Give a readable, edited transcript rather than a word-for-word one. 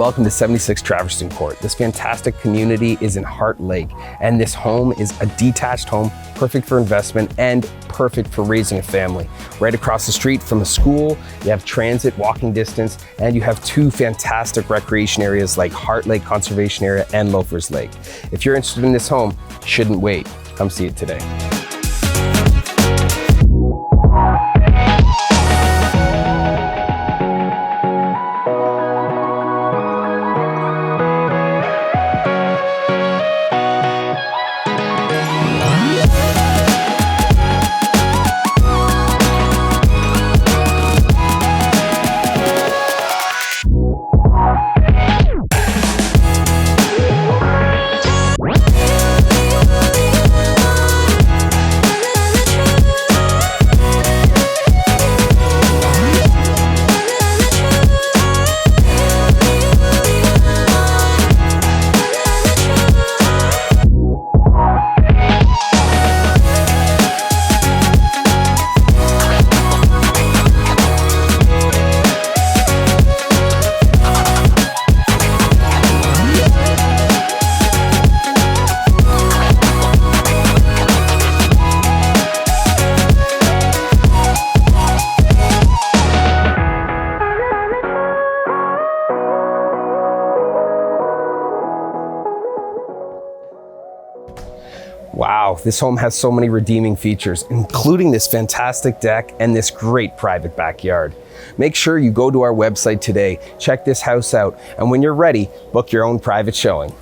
welcome to 76 Traverston Court. This fantastic community is in Heart Lake, and this home is a detached home, perfect for investment and perfect for raising a family. Right across the street from a school, you have transit, walking distance, and you have two fantastic recreation areas like Heart Lake Conservation Area and Loafers Lake. If you're interested in this home, shouldn't wait. Come see it today. Wow, this home has so many redeeming features, including this fantastic deck and this great private backyard. Make sure you go to our website today, check this house out, and when you're ready, book your own private showing.